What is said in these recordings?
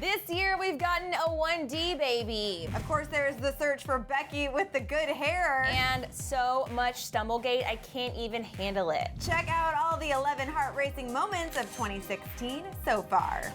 This year, we've gotten a 1D baby. Of course, there's the search for Becky with the good hair. And so much Stumblegate, I can't even handle it. Check out all the 11 heart-racing moments of 2016 so far.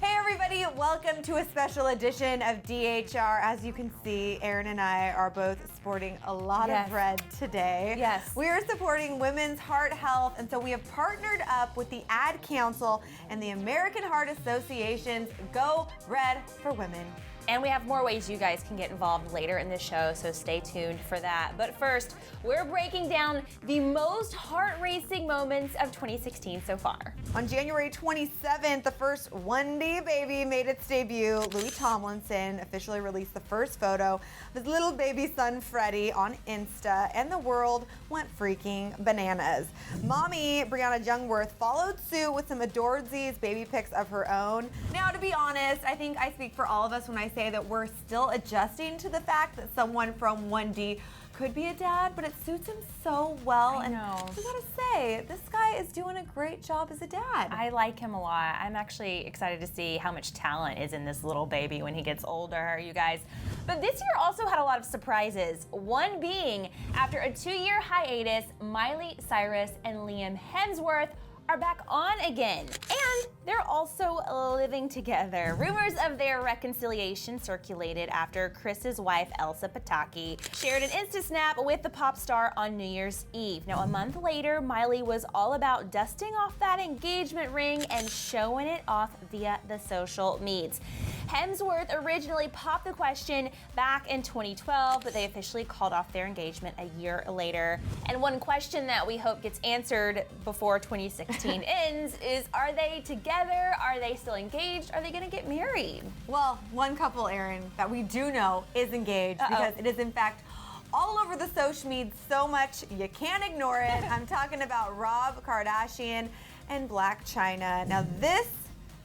Hey everybody, welcome to a special edition of DHR. As you can see, Aaron and I are both sporting a lot of red today. Yes. We are supporting women's heart health, and so we have partnered up with the Ad Council and the American Heart Association's Go Red for Women. And we have more ways you guys can get involved later in the show, so stay tuned for that. But first, we're breaking down the most heart-racing moments of 2016 so far. On January 27th, the first 1D baby made its debut. Louis Tomlinson officially released the first photo of his little baby son, Freddie, on Insta, and the world went freaking bananas. Mommy, Brianna Jungwirth, followed suit with some adoresies baby pics of her own. Now, to be honest, I think I speak for all of us when I say that we're still adjusting to the fact that someone from 1D could be a dad, but it suits him so well. I know. And I gotta say, this guy is doing a great job as a dad. I like him a lot. I'm actually excited to see how much talent is in this little baby when he gets older, you guys. But this year also had a lot of surprises. One being, after a 2-year hiatus, Miley, Cyrus, and Liam Hemsworth are back on again. And they're also living together. Rumors of their reconciliation circulated after Chris's wife, Elsa Pataki, shared an Insta snap with the pop star on New Year's Eve. Now, a month later, Miley was all about dusting off that engagement ring and showing it off via the social medias. Hemsworth originally popped the question back in 2012, but they officially called off their engagement a year later. And one question that we hope gets answered before 2016 ends is, are they together? Are they still engaged? Are they gonna get married? Well, one couple, Aaron, that we do know is engaged because it is in fact all over the social media so much you can't ignore it. I'm talking about Rob Kardashian and Blac Chyna. Now this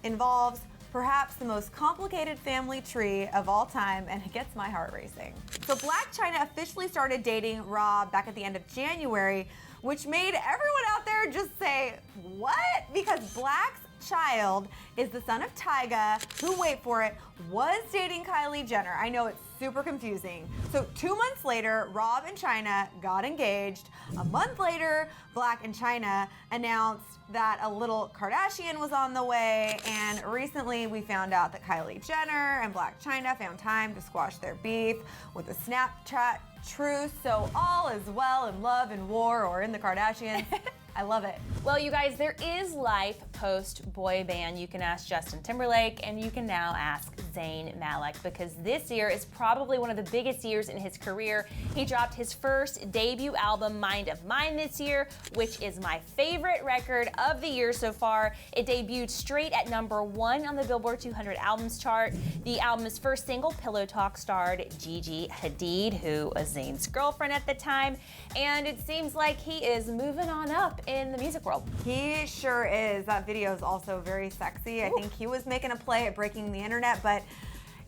involves perhaps the most complicated family tree of all time, and it gets my heart racing. So Blac Chyna officially started dating Rob back at the end of January, which made everyone out there just say, what? Because Blac's child is the son of Tyga, who, wait for it, was dating Kylie Jenner. I know it's super confusing. So 2 months later, Rob and Chyna got engaged. A month later, Blac and Chyna announced that a little Kardashian was on the way. And recently we found out that Kylie Jenner and Blac Chyna found time to squash their beef with a Snapchat truce. So all is well in love and war, or in the Kardashians. I love it. Well, you guys, there is life post boy band. You can ask Justin Timberlake, and you can now ask Zayn Malik, because this year is probably one of the biggest years in his career. He dropped his first debut album, Mind of Mine, this year, which is my favorite record of the year so far. It debuted straight at #1 on the Billboard 200 albums chart. The album's first single, Pillow Talk, starred Gigi Hadid, who was Zayn's girlfriend at the time, and it seems like he is moving on up in the music world. He sure is. That video is also very sexy. I think he was making a play at breaking the internet, but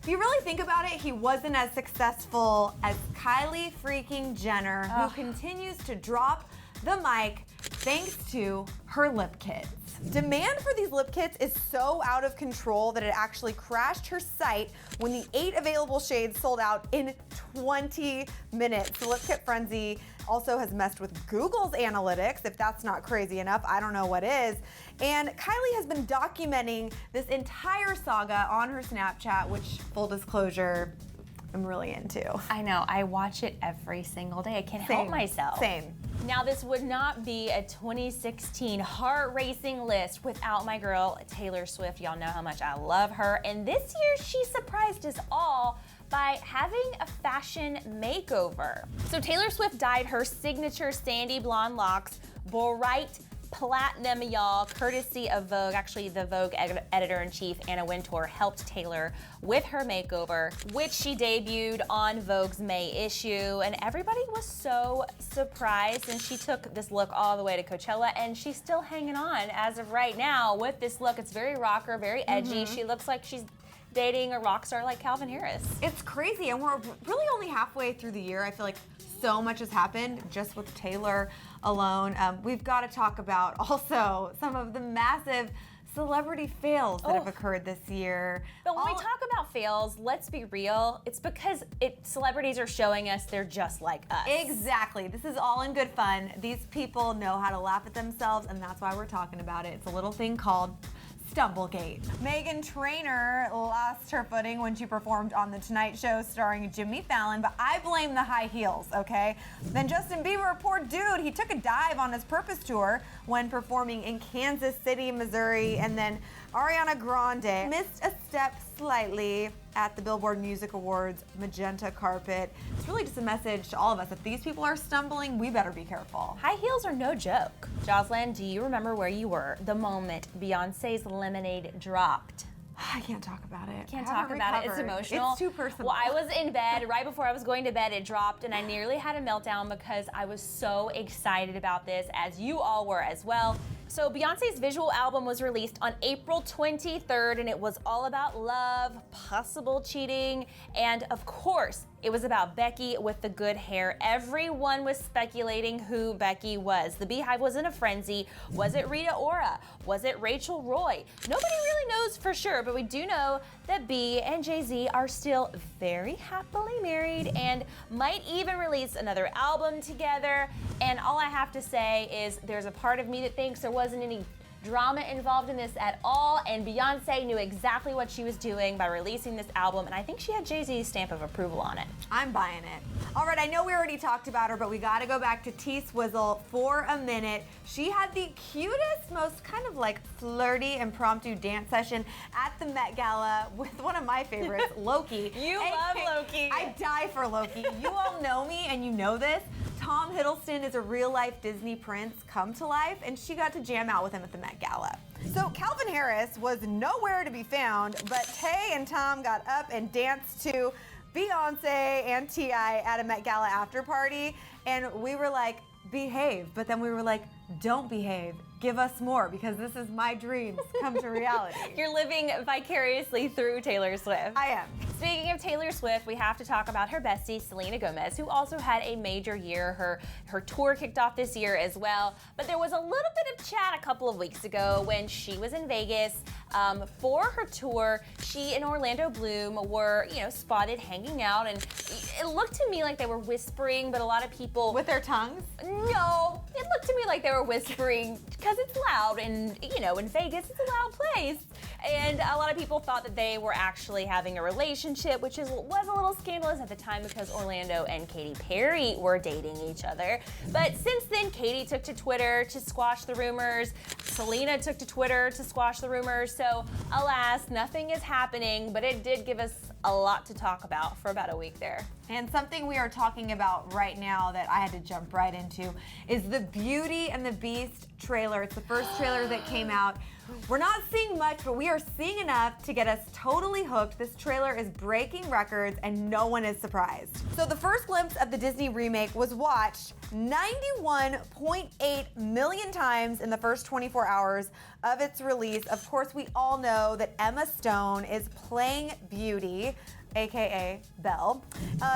if you really think about it, he wasn't as successful as Kylie freaking Jenner, who continues to drop the mic thanks to her lip kits. Demand for these lip kits is so out of control that it actually crashed her site when the 8 available shades sold out in 20 minutes. The lip kit frenzy also has messed with Google's analytics. If that's not crazy enough, I don't know what is. And Kylie has been documenting this entire saga on her Snapchat, which, full disclosure, I'm really into. I know, I watch it every single day. I can't help myself. Same. Now, this would not be a 2016 heart-racing list without my girl, Taylor Swift. Y'all know how much I love her. And this year, she surprised us all by having a fashion makeover. So Taylor Swift dyed her signature sandy blonde locks bright platinum, y'all, courtesy of Vogue. Actually, the Vogue editor-in-chief, Anna Wintour, helped Taylor with her makeover, which she debuted on Vogue's May issue, and everybody was so surprised, and she took this look all the way to Coachella, and she's still hanging on as of right now with this look. It's very rocker, very edgy. She looks like she's dating a rock star like Calvin Harris. It's crazy, and we're really only halfway through the year. I feel like so much has happened just with Taylor alone. We've got to talk about also some of the massive celebrity fails that have occurred this year. But when we talk about fails, let's be real, it's because celebrities are showing us they're just like us. Exactly. This is all in good fun. These people know how to laugh at themselves, and that's why we're talking about it. It's a little thing called Stumblegate. Meghan Trainor lost her footing when she performed on The Tonight Show starring Jimmy Fallon, but I blame the high heels, okay? Then Justin Bieber, poor dude, he took a dive on his Purpose tour when performing in Kansas City, Missouri, and then Ariana Grande missed a step slightly at the Billboard Music Awards magenta carpet. It's really just a message to all of us. If these people are stumbling, we better be careful. High heels are no joke. Jocelyn, do you remember where you were the moment Beyonce's Lemonade dropped? I can't talk about it. Can't talk about it. It's emotional. It's too personal. Well, I was in bed right before I was going to bed. It dropped, and I nearly had a meltdown because I was so excited about this, as you all were as well. So Beyonce's visual album was released on April 23rd, and it was all about love, possible cheating, and of course, it was about Becky with the good hair. Everyone was speculating who Becky was. The Beehive was in a frenzy. Was it Rita Ora? Was it Rachel Roy? Nobody really knows for sure, but we do know that Bee and Jay-Z are still very happily married and might even release another album together. And all I have to say is there's a part of me that thinks there wasn't any drama involved in this at all, and Beyonce knew exactly what she was doing by releasing this album, and I think she had Jay-Z's stamp of approval on it. I'm buying it. All right, I know we already talked about her, but we gotta go back to T Swizzle for a minute. She had the cutest, most kind of like flirty, impromptu dance session at the Met Gala with one of my favorites, Loki. You love Loki. I die for Loki. You all know me, and you know this. Tom Hiddleston is a real-life Disney prince come to life, and she got to jam out with him at the Met Gala. So Calvin Harris was nowhere to be found, but Tay and Tom got up and danced to Beyonce and T.I. at a Met Gala after party, and we were like, behave, but then we were like, don't behave. Give us more, because this is my dreams come to reality. You're living vicariously through Taylor Swift. I am. Speaking of Taylor Swift, we have to talk about her bestie, Selena Gomez, who also had a major year. Her tour kicked off this year as well. But there was a little bit of chat a couple of weeks ago when she was in Vegas for her tour. She and Orlando Bloom were, spotted hanging out, and it looked to me like they were whispering, but a lot of people... With their tongues? No, it looked to me like they were whispering because it's loud, and in Vegas it's a loud place. And a lot of people thought that they were actually having a relationship, which was a little scandalous at the time because Orlando and Katy Perry were dating each other. But since then, Katy took to Twitter to squash the rumors. Selena took to Twitter to squash the rumors. So alas, nothing is happening, but it did give us a lot to talk about for about a week there. And something we are talking about right now that I had to jump right into is the Beauty and the Beast trailer. It's the first trailer that came out. We're not seeing much, but we are seeing enough to get us totally hooked. This trailer is breaking records, and no one is surprised. So the first glimpse of the Disney remake was watched 91.8 million times in the first 24 hours of its release. Of course, we all know that Emma Stone is playing Beauty, aka Belle.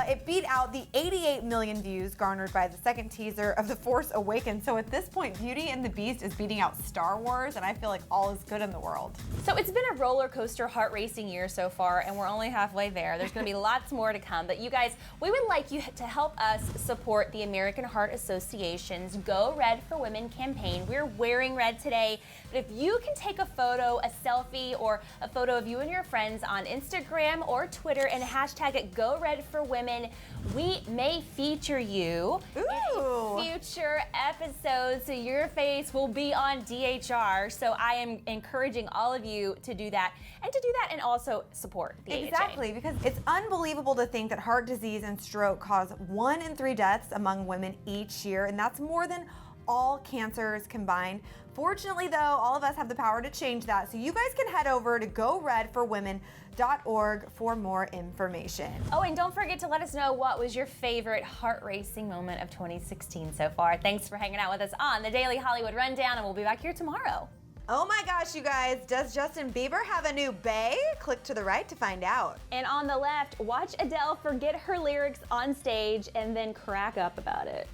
It beat out the 88 million views garnered by the second teaser of The Force Awakens. So at this point, Beauty and the Beast is beating out Star Wars, and I feel like all is good in the world. So it's been a roller coaster, heart-racing year so far, and we're only halfway there. There's going to be lots more to come. But you guys, we would like you to help us support the American Heart Association's Go Red for Women campaign. We're wearing red today, but if you can take a photo, a selfie, or a photo of you and your friends on Instagram or Twitter and hashtag it Go Red for Women, we may feature you in future episodes, so your face will be on DHR. So I am encouraging all of you to do that, and also support the AHA. Exactly, because it's unbelievable to think that heart disease and stroke cause 1 in 3 deaths among women each year, and that's more than all cancers combined. Fortunately, though, all of us have the power to change that, so you guys can head over to goredforwomen.org for more information. Oh, and don't forget to let us know what was your favorite heart-racing moment of 2016 so far. Thanks for hanging out with us on the Daily Hollywood Rundown, and we'll be back here tomorrow. Oh my gosh, you guys, does Justin Bieber have a new bae? Click to the right to find out. And on the left, watch Adele forget her lyrics on stage and then crack up about it.